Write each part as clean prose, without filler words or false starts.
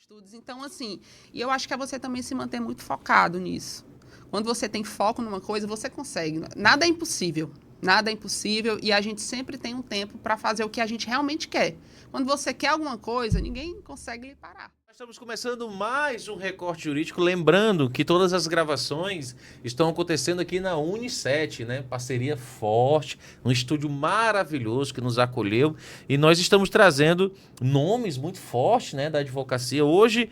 estudos. Então, assim, e eu acho que é você também se manter muito focado nisso. Quando você tem foco numa coisa, você consegue. Nada é impossível. Nada é impossível e a gente sempre tem um tempo para fazer o que a gente realmente quer. Quando você quer alguma coisa, ninguém consegue lhe parar. Estamos começando mais um Recorte Jurídico, lembrando que todas as gravações estão acontecendo aqui na Unisset, né? Parceria forte, um estúdio maravilhoso que nos acolheu e nós estamos trazendo nomes muito fortes, né, da advocacia. Hoje,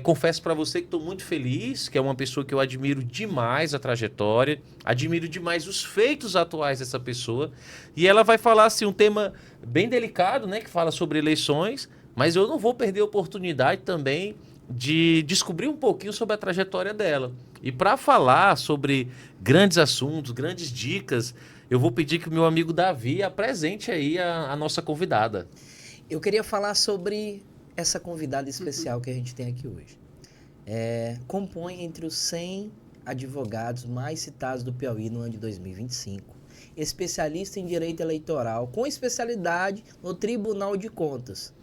confesso para você que estou muito feliz, que é uma pessoa que eu admiro demais a trajetória, admiro demais os feitos atuais dessa pessoa e ela vai falar assim, um tema bem delicado, né, que fala sobre eleições. Mas eu não vou perder a oportunidade também de descobrir um pouquinho sobre a trajetória dela. E para falar sobre grandes assuntos, grandes dicas, eu vou pedir que o meu amigo Davi apresente aí a nossa convidada. Eu queria falar sobre essa convidada especial que a gente tem aqui hoje. Compõe entre os 100 advogados mais citados do Piauí no ano de 2025. Especialista em direito eleitoral, com especialidade no Tribunal de Contas.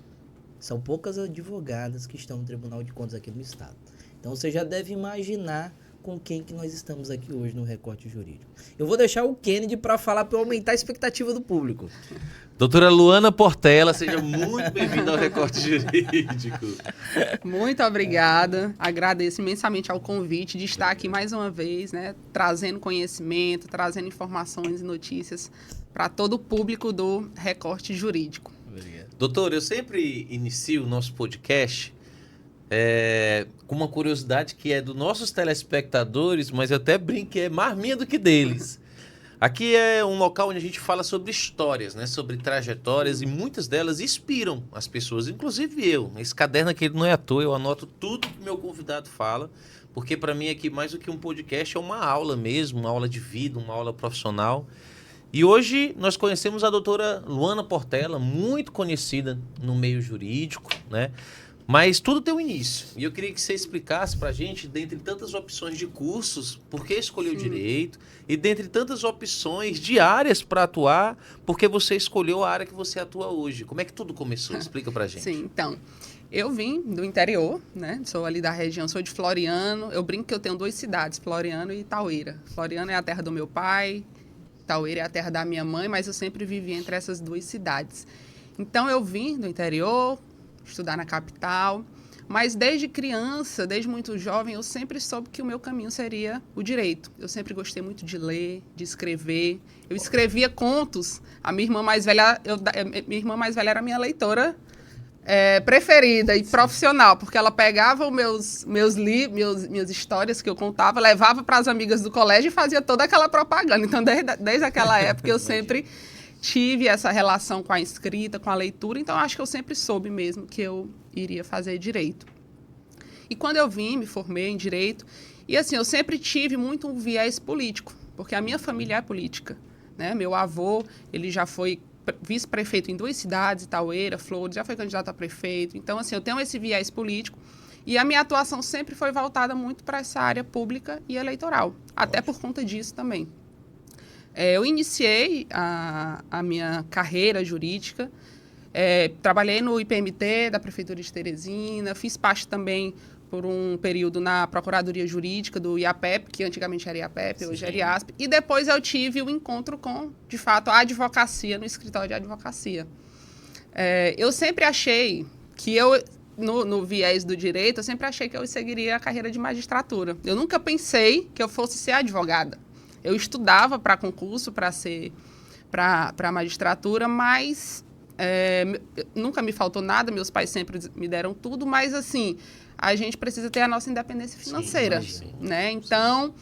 São poucas advogadas que estão no Tribunal de Contas aqui no estado. Então você já deve imaginar com quem que nós estamos aqui hoje no Recorte Jurídico. Eu vou deixar o Kennedy para falar, para aumentar a expectativa do público. Doutora Luana Portela, seja muito bem-vinda ao Recorte Jurídico. Muito obrigada. Agradeço imensamente ao convite de estar aqui mais uma vez, né, trazendo conhecimento, trazendo informações e notícias para todo o público do Recorte Jurídico. Doutor, eu sempre inicio o nosso podcast com uma curiosidade que é dos nossos telespectadores, mas eu até brinco que é mais minha do que deles. Aqui é um local onde a gente fala sobre histórias, né? Sobre trajetórias, e muitas delas inspiram as pessoas, inclusive eu. Esse caderno aqui não é à toa, eu anoto tudo que meu convidado fala, porque para mim aqui mais do que um podcast é uma aula mesmo, uma aula de vida, uma aula profissional. E hoje nós conhecemos a doutora Luana Portela, muito conhecida no meio jurídico, né? Mas tudo tem um início. E eu queria que você explicasse para a gente, dentre tantas opções de cursos, por que escolheu direito, e dentre tantas opções de áreas para atuar, por que você escolheu a área que você atua hoje. Como é que tudo começou? Explica para a gente. Sim, então, eu vim do interior, né? Sou ali da região, sou de Floriano. Eu brinco que eu tenho 2 cidades, Floriano e Taueira. Floriano é a terra do meu pai, Taueira é a terra da minha mãe, mas eu sempre vivi entre essas 2 cidades. Então, eu vim do interior, estudar na capital, mas desde criança, desde muito jovem, eu sempre soube que o meu caminho seria o direito. Eu sempre gostei muito de ler, de escrever. Eu escrevia contos. A minha irmã mais velha, minha irmã mais velha era minha leitora preferida e profissional, porque ela pegava minhas histórias que eu contava, levava para as amigas do colégio e fazia toda aquela propaganda. Então, desde aquela época, eu sempre tive essa relação com a escrita, com a leitura, então acho que eu sempre soube mesmo que eu iria fazer direito. E quando eu vim, me formei em direito, e assim, eu sempre tive muito um viés político, porque a minha família é política, né? Meu avô, ele já foi vice-prefeito em 2 cidades, Taueira, Flores, já foi candidato a prefeito. Então, assim, eu tenho esse viés político e a minha atuação sempre foi voltada muito para essa área pública e eleitoral, até por conta disso também. Eu iniciei a minha carreira jurídica, trabalhei no IPMT da Prefeitura de Teresina, fiz parte também por um período na Procuradoria Jurídica do IAPEP, que antigamente era IAPEP, hoje era IASP, e depois eu tive o encontro com, de fato, a advocacia, no escritório de advocacia. Eu sempre achei que no viés do direito, eu sempre achei que eu seguiria a carreira de magistratura. Eu nunca pensei que eu fosse ser advogada. Eu estudava para concurso, para magistratura, mas nunca me faltou nada, meus pais sempre me deram tudo, mas assim, a gente precisa ter a nossa independência financeira, né? Então,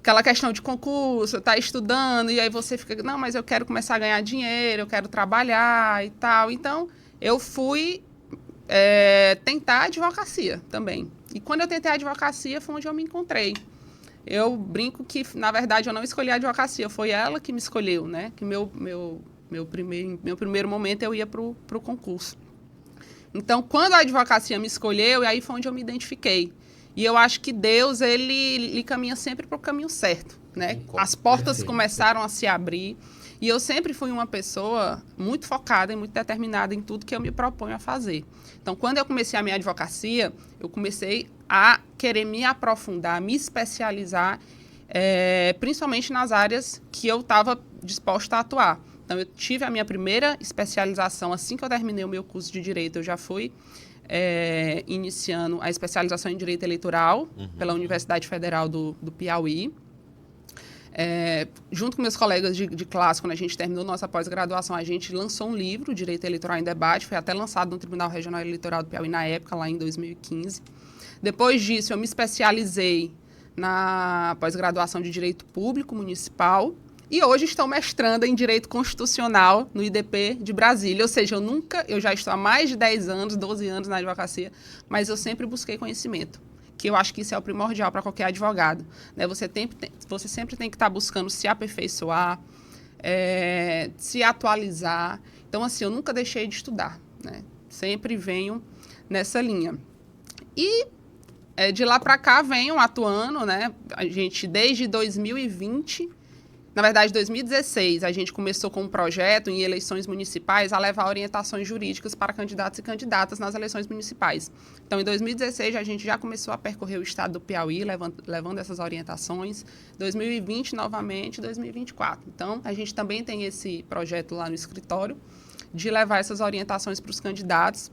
aquela questão de concurso, tá estudando, e aí você fica, não, mas eu quero começar a ganhar dinheiro, eu quero trabalhar e tal. Então, eu fui tentar a advocacia também. E quando eu tentei a advocacia, foi onde eu me encontrei. Eu brinco que, na verdade, eu não escolhi a advocacia, foi ela que me escolheu, né? Que meu primeiro momento eu ia para o concurso. Então, quando a advocacia me escolheu, aí foi onde eu me identifiquei. E eu acho que Deus, ele caminha sempre para o caminho certo, né? As portas começaram a se abrir E eu sempre fui uma pessoa muito focada e muito determinada em tudo que eu me proponho a fazer. Então, quando eu comecei a minha advocacia, eu comecei a querer me aprofundar, me especializar, principalmente nas áreas que eu estava disposta a atuar. Então, eu tive a minha primeira especialização assim que eu terminei o meu curso de Direito. Eu já fui iniciando a especialização em Direito Eleitoral pela Universidade Federal do Piauí. Junto com meus colegas de classe, quando a gente terminou nossa pós-graduação, a gente lançou um livro, Direito Eleitoral em Debate, foi até lançado no Tribunal Regional Eleitoral do Piauí na época, lá em 2015. Depois disso, eu me especializei na pós-graduação de Direito Público Municipal e hoje estou mestranda em Direito Constitucional no IDP de Brasília. Ou seja, eu já estou há mais de 10 anos, 12 anos na advocacia, mas eu sempre busquei conhecimento, que eu acho que isso é o primordial para qualquer advogado, né? Você sempre tem que estar buscando se aperfeiçoar, se atualizar. Então, assim, eu nunca deixei de estudar, né? Sempre venho nessa linha. E de lá para cá venho atuando, né? A gente, desde 2020, na verdade, 2016, a gente começou com um projeto em eleições municipais a levar orientações jurídicas para candidatos e candidatas nas eleições municipais. Então, em 2016, a gente já começou a percorrer o estado do Piauí, levando essas orientações. 2020, novamente, 2024. Então, a gente também tem esse projeto lá no escritório de levar essas orientações para os candidatos,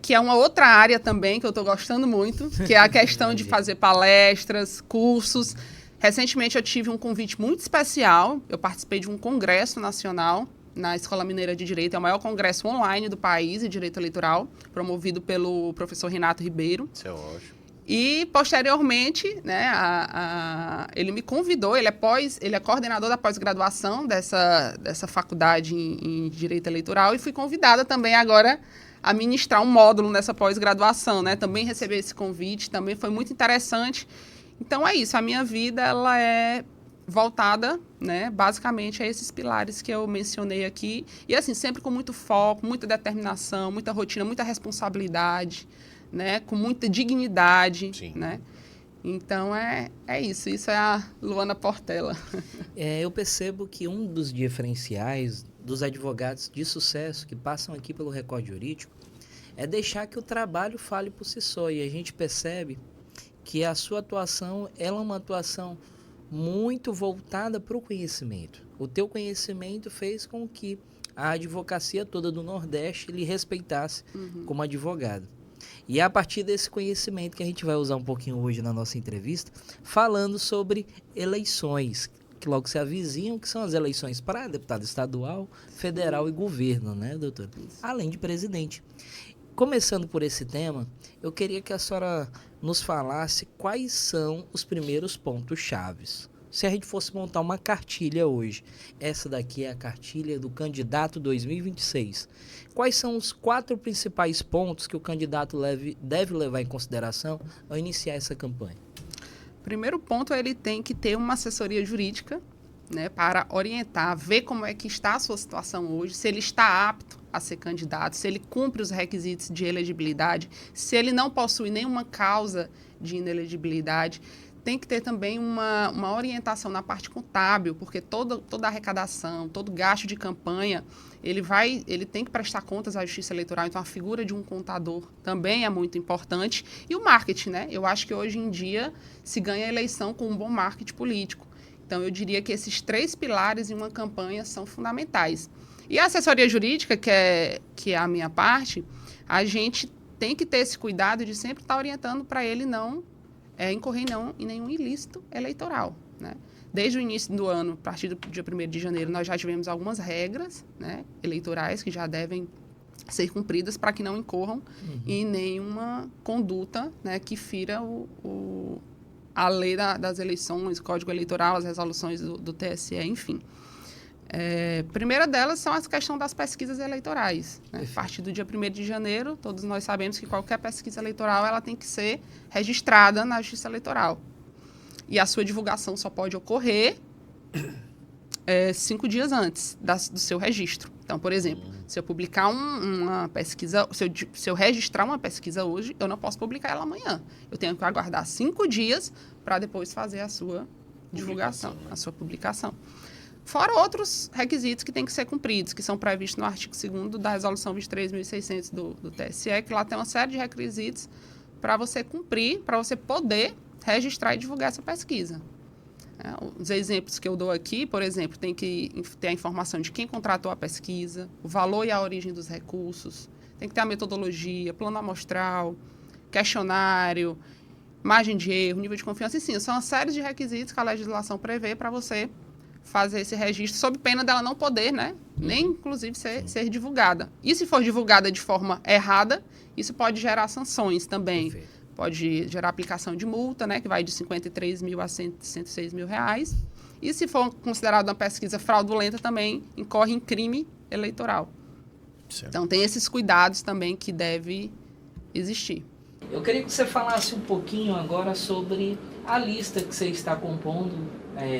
que é uma outra área também que eu estou gostando muito, que é a questão de fazer palestras, cursos. Recentemente, eu tive um convite muito especial. Eu participei de um congresso nacional na Escola Mineira de Direito. É o maior congresso online do país de direito eleitoral, promovido pelo professor Renato Ribeiro. Isso é ótimo. E, posteriormente, né, ele me convidou, ele é coordenador da pós-graduação dessa faculdade em Direito Eleitoral, e fui convidada também agora a ministrar um módulo nessa pós-graduação, né? Também recebi esse convite, também foi muito interessante. Então, é isso, a minha vida ela é voltada, né, basicamente a esses pilares que eu mencionei aqui, e assim, sempre com muito foco, muita determinação, muita rotina, muita responsabilidade, né, com muita dignidade. Sim. Né? Então, é isso é a Luana Portela. Eu percebo que um dos diferenciais dos advogados de sucesso que passam aqui pelo Recorde Jurídico é deixar que o trabalho fale por si só, e a gente percebe que a sua atuação ela é uma atuação muito voltada para o conhecimento. O teu conhecimento fez com que a advocacia toda do Nordeste lhe respeitasse como advogado. E é a partir desse conhecimento que a gente vai usar um pouquinho hoje na nossa entrevista, falando sobre eleições, que logo se avizinham, que são as eleições para deputado estadual, federal e governo, né, doutor? Além de presidente. Começando por esse tema, eu queria que a senhora nos falasse quais são os primeiros pontos-chaves. Se a gente fosse montar uma cartilha hoje, essa daqui é a cartilha do candidato 2026. Quais são os 4 principais pontos que o candidato deve levar em consideração ao iniciar essa campanha? Primeiro ponto, ele tem que ter uma assessoria jurídica, né, para orientar, ver como é que está a sua situação hoje, se ele está apto a ser candidato, se ele cumpre os requisitos de elegibilidade, se ele não possui nenhuma causa de inelegibilidade. Tem que ter também uma orientação na parte contábil, porque toda a arrecadação, todo gasto de campanha, ele tem que prestar contas à Justiça Eleitoral, então a figura de um contador também é muito importante. E o marketing, né? Eu acho que hoje em dia se ganha a eleição com um bom marketing político. Então, eu diria que esses 3 pilares em uma campanha são fundamentais. E a assessoria jurídica, que é a minha parte, a gente tem que ter esse cuidado de sempre estar orientando para ele não incorrer em nenhum ilícito eleitoral. Né? Desde o início do ano, a partir do dia 1º de janeiro, nós já tivemos algumas regras, né, eleitorais que já devem ser cumpridas para que não incorram em nenhuma conduta, né, que fira a lei das eleições, o Código Eleitoral, as resoluções do TSE, enfim. Primeira delas são as questões das pesquisas eleitorais. Né? A partir do dia 1º de janeiro, todos nós sabemos que qualquer pesquisa eleitoral ela tem que ser registrada na Justiça Eleitoral. E a sua divulgação só pode ocorrer 5 dias antes do seu registro. Então, por exemplo, se eu publicar uma pesquisa, se eu registrar uma pesquisa hoje, eu não posso publicar ela amanhã. Eu tenho que aguardar 5 dias para depois fazer a sua divulgação, a sua publicação. Fora outros requisitos que têm que ser cumpridos, que são previstos no artigo 2º da Resolução 23.600 do TSE, que lá tem uma série de requisitos para você cumprir, para você poder registrar e divulgar essa pesquisa. Os exemplos que eu dou aqui, por exemplo, tem que ter a informação de quem contratou a pesquisa, o valor e a origem dos recursos, tem que ter a metodologia, plano amostral, questionário, margem de erro, nível de confiança, e sim, são uma série de requisitos que a legislação prevê para você fazer esse registro, sob pena dela não poder, né, nem inclusive ser divulgada. E se for divulgada de forma errada, isso pode gerar sanções também. Perfeito. Pode gerar aplicação de multa, né, que vai de 53 mil a 106 mil reais. E se for considerada uma pesquisa fraudulenta, também incorre em crime eleitoral. Certo. Então, tem esses cuidados também que deve existir. Eu queria que você falasse um pouquinho agora sobre a lista que você está compondo,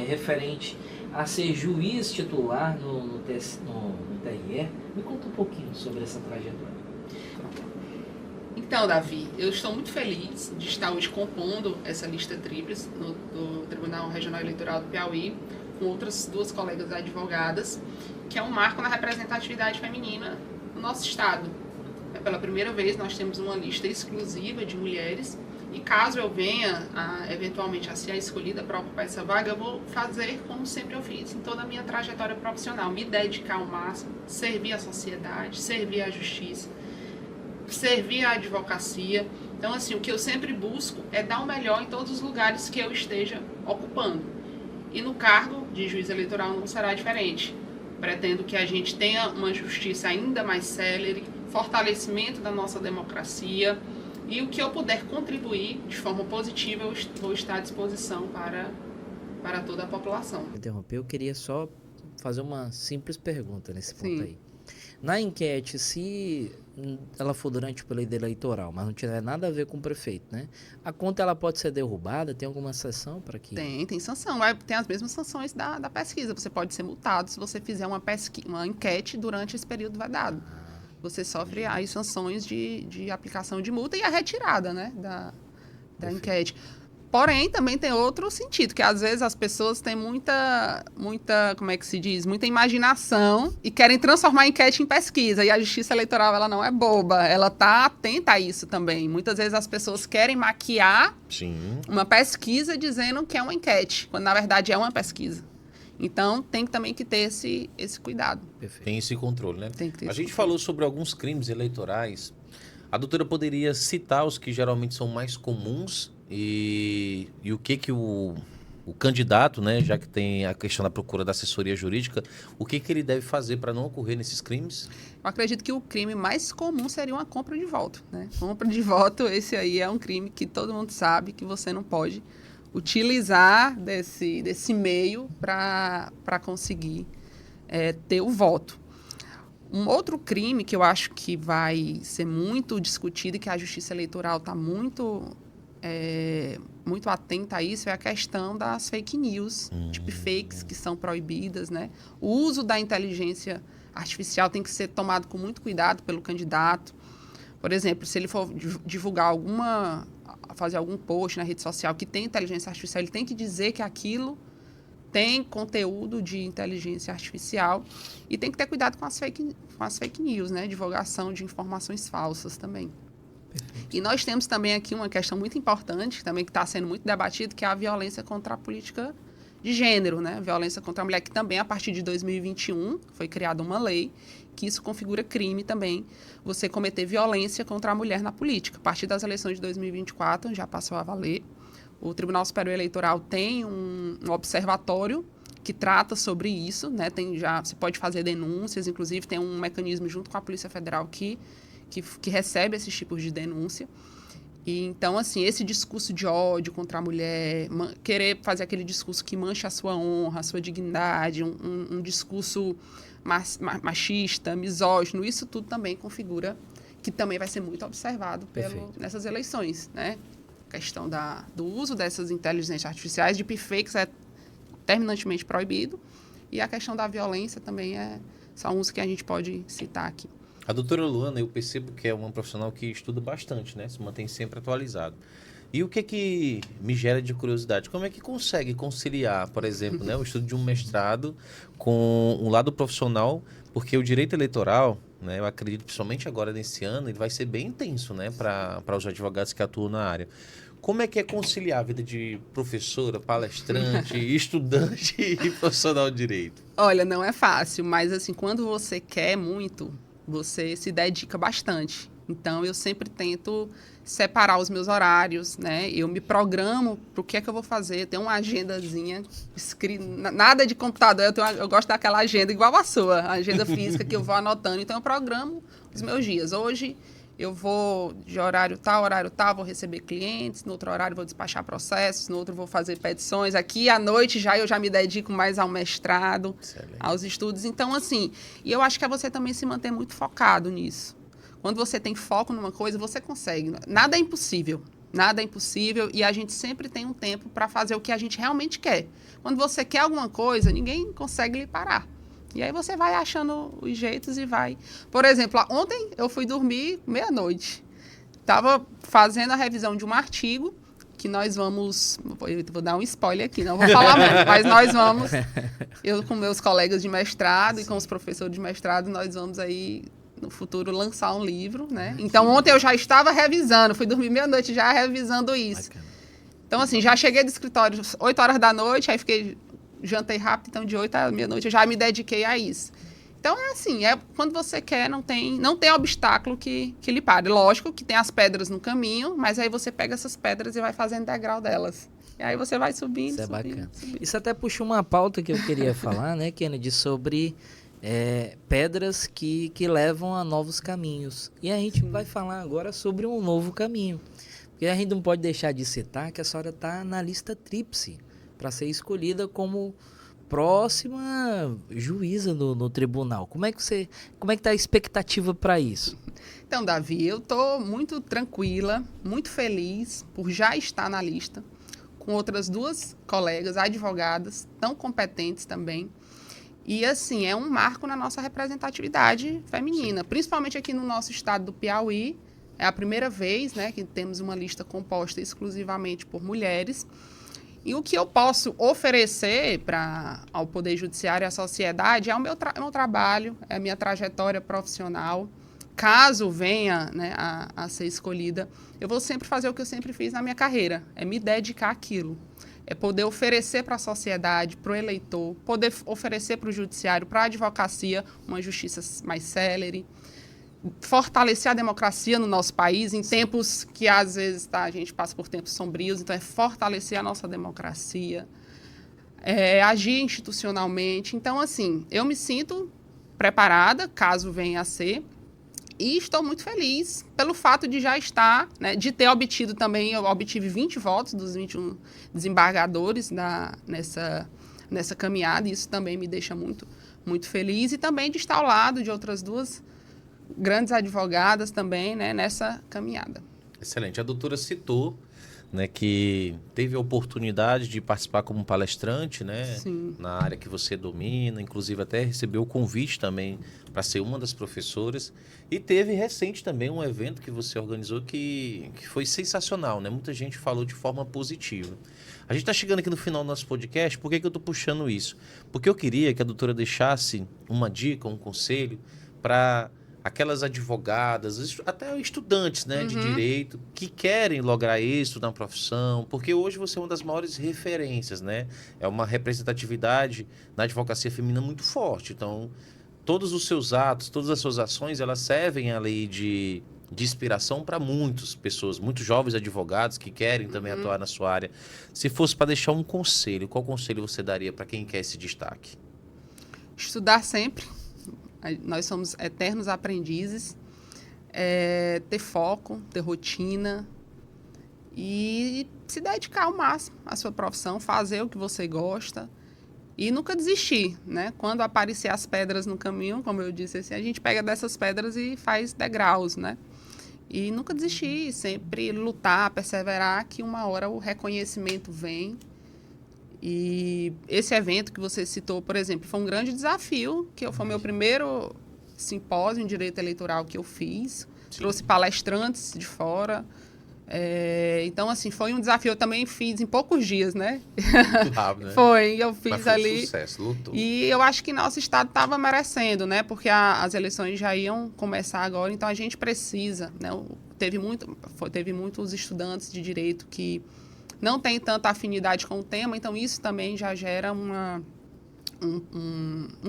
referente a ser juiz titular no TRE. Me conta um pouquinho sobre essa trajetória. Então, Davi, eu estou muito feliz de estar hoje compondo essa lista tríplice do Tribunal Regional Eleitoral do Piauí, com outras 2 colegas advogadas, que é um marco na representatividade feminina no nosso estado. Pela primeira vez, nós temos uma lista exclusiva de mulheres, e caso eu venha, eventualmente, a ser escolhida para ocupar essa vaga, eu vou fazer como sempre eu fiz, em toda a minha trajetória profissional, me dedicar ao máximo, servir a sociedade, servir a justiça, servir a advocacia. Então, assim, o que eu sempre busco é dar o melhor em todos os lugares que eu esteja ocupando. E no cargo de juiz eleitoral não será diferente. Pretendo que a gente tenha uma justiça ainda mais célere, fortalecimento da nossa democracia, e o que eu puder contribuir de forma positiva, eu vou estar à disposição para toda a população. Interromper, eu queria só fazer uma simples pergunta nesse ponto Sim. aí. Na enquete, se ela for durante o período eleitoral, mas não tiver nada a ver com o prefeito, né? A conta ela pode ser derrubada? Tem alguma sanção para que... Tem sanção. Tem as mesmas sanções da pesquisa. Você pode ser multado se você fizer uma enquete durante esse período vedado. Você sofre aí sanções de aplicação de multa e a retirada, né, da enquete. Porém, também tem outro sentido, que às vezes as pessoas têm muita, como é que se diz, muita imaginação e querem transformar a enquete em pesquisa. E a Justiça Eleitoral, ela não é boba, ela está atenta a isso também. Muitas vezes as pessoas querem maquiar uma pesquisa dizendo que é uma enquete, quando na verdade é uma pesquisa. Então, tem também que ter esse cuidado. Perfeito. Tem esse controle, né? Tem que ter A esse gente controle. falou sobre alguns crimes eleitorais. A doutora poderia citar os que geralmente são mais comuns e o que o candidato, né, já que tem a questão da procura da assessoria jurídica, o que ele deve fazer para não ocorrer nesses crimes? Eu acredito que o crime mais comum seria uma compra de voto, né? Compra de voto, esse aí é um crime que todo mundo sabe que você não pode utilizar desse meio para conseguir ter o voto. Um outro crime que eu acho que vai ser muito discutido e que a Justiça Eleitoral está muito atenta a isso é a questão das fake news, deepfakes que são proibidas, né? O uso da inteligência artificial tem que ser tomado com muito cuidado pelo candidato. Por exemplo, se ele for divulgar fazer algum post na rede social que tem inteligência artificial, ele tem que dizer que aquilo tem conteúdo de inteligência artificial e tem que ter cuidado com as fake news, né? Divulgação de informações falsas também. Perfeito. E nós temos também aqui uma questão muito importante, também que está sendo muito debatida, que é a violência contra a política de gênero, né? Violência contra a mulher, que também, a partir de 2021, foi criada uma lei que isso configura crime também, você cometer violência contra a mulher na política. A partir das eleições de 2024, já passou a valer. O Tribunal Superior Eleitoral tem um observatório que trata sobre isso, né? Você pode fazer denúncias, inclusive tem um mecanismo junto com a Polícia Federal que recebe esses tipos de denúncia. E, então, assim, esse discurso de ódio contra a mulher, querer fazer aquele discurso que mancha a sua honra, a sua dignidade, um discurso machista, misógino, isso tudo também configura que também vai ser muito observado nessas eleições, né? A questão do uso dessas inteligências artificiais, de deepfakes é terminantemente proibido, e a questão da violência também são uns que a gente pode citar aqui. A doutora Luana, eu percebo que é uma profissional que estuda bastante, né? Se mantém sempre atualizado. E o que me gera de curiosidade? Como é que consegue conciliar, por exemplo, né, o estudo de um mestrado com um lado profissional? Porque o direito eleitoral, né, eu acredito, principalmente agora nesse ano, ele vai ser bem intenso, né, para os advogados que atuam na área. Como é que é conciliar a vida de professora, palestrante, estudante e profissional de direito? Olha, não é fácil, mas assim, quando você quer muito, você se dedica bastante. Então, eu sempre tento separar os meus horários, né? Eu me programo para o que é que eu vou fazer. Eu tenho uma agendazinha escrita, nada de computador. Eu gosto daquela agenda igual a sua, a agenda física que eu vou anotando. Então, eu programo os meus dias. Hoje, eu vou de horário tal, vou receber clientes. No outro horário, vou despachar processos. No outro, vou fazer petições. Aqui, à noite, eu já me dedico mais ao mestrado, Excelente. aos estudos. Então, assim, e eu acho que é você também se manter muito focado nisso. Quando você tem foco numa coisa, você consegue. Nada é impossível. Nada é impossível e a gente sempre tem um tempo para fazer o que a gente realmente quer. Quando você quer alguma coisa, ninguém consegue lhe parar. E aí você vai achando os jeitos e vai. Por exemplo, ontem eu fui dormir meia-noite. Estava fazendo a revisão de um artigo que nós vamos... Vou dar um spoiler aqui, não vou falar muito, mas nós vamos... Eu com meus colegas de mestrado e com os professores de mestrado, nós vamos aí... no futuro lançar um livro, né? Então, ontem eu já estava revisando, fui dormir meia-noite já revisando isso. Bacana. Então, assim, já cheguei do escritório às 8 horas da noite, aí jantei rápido, então de 8 à meia-noite eu já me dediquei a isso. Então, é assim, quando você quer, não tem obstáculo que lhe pare. Lógico que tem as pedras no caminho, mas aí você pega essas pedras e vai fazendo degrau delas. E aí você vai subindo, Isso é subindo, bacana. subindo. Isso até puxa uma pauta que eu queria falar, né, Kennedy, sobre pedras que levam a novos caminhos. E a gente vai falar agora sobre um novo caminho. Porque a gente não pode deixar de citar que a senhora está na lista tríplice para ser escolhida como próxima juíza no tribunal. Como é que está a expectativa para isso? Então, Davi, eu estou muito tranquila, muito feliz por já estar na lista, com outras 2 colegas advogadas, tão competentes também. E, assim, é um marco na nossa representatividade feminina, principalmente aqui no nosso estado do Piauí. É a primeira vez, né, que temos uma lista composta exclusivamente por mulheres. E o que eu posso oferecer ao Poder Judiciário e à sociedade é o meu trabalho, é a minha trajetória profissional. Caso venha, né, a ser escolhida, eu vou sempre fazer o que eu sempre fiz na minha carreira, é me dedicar àquilo. É poder oferecer para a sociedade, para o eleitor, poder oferecer para o judiciário, para a advocacia, uma justiça mais célere, fortalecer a democracia no nosso país, em tempos que, às vezes, a gente passa por tempos sombrios, então é fortalecer a nossa democracia, agir institucionalmente. Então, assim, eu me sinto preparada, caso venha a ser, e estou muito feliz pelo fato de já estar, né, de ter obtido também, eu obtive 20 votos dos 21 desembargadores nessa caminhada, e isso também me deixa muito, muito feliz, e também de estar ao lado de outras 2 grandes advogadas também, né, nessa caminhada. Excelente. A doutora citou, né, que teve a oportunidade de participar como palestrante, né, Sim. na área que você domina, inclusive até recebeu o convite também para ser uma das professoras, e teve recente também um evento que você organizou que foi sensacional, né, muita gente falou de forma positiva. A gente está chegando aqui no final do nosso podcast, por que eu estou puxando isso? Porque eu queria que a doutora deixasse uma dica, um conselho para aquelas advogadas, até estudantes, né, de direito, que querem lograr êxito na profissão, porque hoje você é uma das maiores referências, né? É uma representatividade na advocacia feminina muito forte. Então, todos os seus atos, todas as suas ações, elas servem ali de inspiração para muitas pessoas, muitos jovens advogados que querem também atuar na sua área. Se fosse para deixar um conselho, qual conselho você daria para quem quer esse destaque? Estudar sempre. Nós somos eternos aprendizes, ter foco, ter rotina e se dedicar ao máximo à sua profissão, fazer o que você gosta e nunca desistir, né? Quando aparecer as pedras no caminho, como eu disse, assim, a gente pega dessas pedras e faz degraus, né? E nunca desistir, sempre lutar, perseverar, que uma hora o reconhecimento vem. E esse evento que você citou, por exemplo, foi um grande desafio, que foi o meu primeiro simpósio em direito eleitoral que eu fiz. Sim. Trouxe palestrantes de fora, Então, assim, foi um desafio. Eu também fiz em poucos dias, né? Muito rápido, né? Eu fiz Mas foi ali. sucesso, lutou. E eu acho que nosso estado estava merecendo, né? Porque as eleições já iam começar agora, então a gente precisa, né? Teve muitos estudantes de direito que não têm tanta afinidade com o tema, então isso também já gera um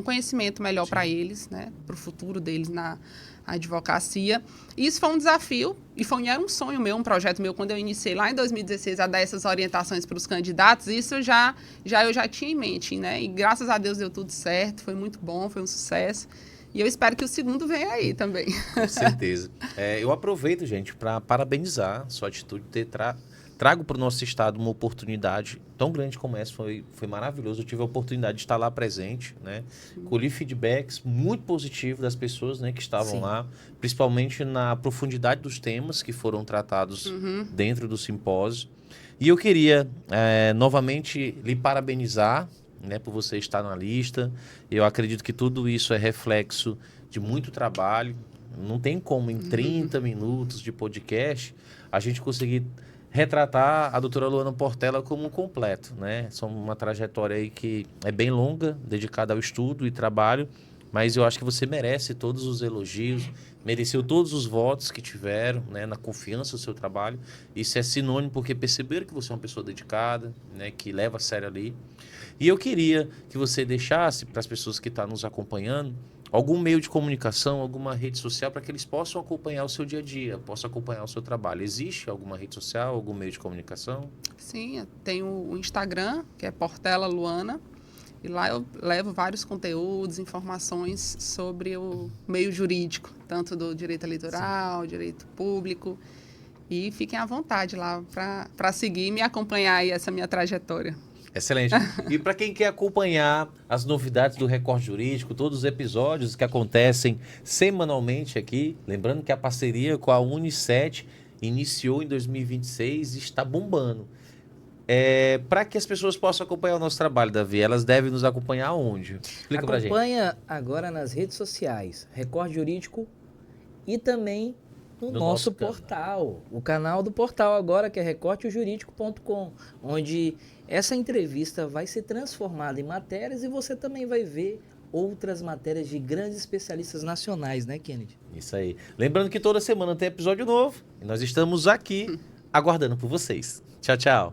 conhecimento melhor para eles, né? Para o futuro deles na advocacia. Isso foi um desafio e era um sonho meu, um projeto meu, quando eu iniciei lá em 2016 a dar essas orientações para os candidatos, isso eu já tinha em mente, né? E graças a Deus deu tudo certo, foi muito bom, foi um sucesso. E eu espero que o segundo venha aí também. Com certeza. Eu aproveito, gente, para parabenizar sua atitude de ter trago para o nosso estado uma oportunidade tão grande como essa. Foi maravilhoso. Eu tive a oportunidade de estar lá presente, né? Colhi feedbacks muito positivos das pessoas, né, que estavam lá, principalmente na profundidade dos temas que foram tratados dentro do simpósio. E eu queria novamente lhe parabenizar, né, por você estar na lista. Eu acredito que tudo isso é reflexo de muito trabalho. Não tem como em 30 minutos de podcast a gente conseguir retratar a doutora Luana Portela como um completo, né? São uma trajetória aí que é bem longa, dedicada ao estudo e trabalho, mas eu acho que você merece todos os elogios, mereceu todos os votos que tiveram, né, na confiança do seu trabalho. Isso é sinônimo porque perceberam que você é uma pessoa dedicada, né, que leva a sério ali. E eu queria que você deixasse para as pessoas que estão nos acompanhando algum meio de comunicação, alguma rede social para que eles possam acompanhar o seu dia a dia, possam acompanhar o seu trabalho. Existe alguma rede social, algum meio de comunicação? Sim, eu tenho o Instagram, que é Portela Luana, e lá eu levo vários conteúdos, informações sobre o meio jurídico, tanto do direito eleitoral, direito público, e fiquem à vontade lá para seguir e me acompanhar aí essa minha trajetória. Excelente. E para quem quer acompanhar as novidades do Recorte Jurídico, todos os episódios que acontecem semanalmente aqui, lembrando que a parceria com a Unicef iniciou em 2026 e está bombando. Para que as pessoas possam acompanhar o nosso trabalho, Davi, elas devem nos acompanhar onde? Explica pra gente. Acompanha agora nas redes sociais, Recorte Jurídico, e também no nosso portal, o canal do portal agora, que é recortejurídico.com, onde essa entrevista vai ser transformada em matérias e você também vai ver outras matérias de grandes especialistas nacionais, né, Kennedy? Isso aí. Lembrando que toda semana tem episódio novo e nós estamos aqui aguardando por vocês. Tchau, tchau.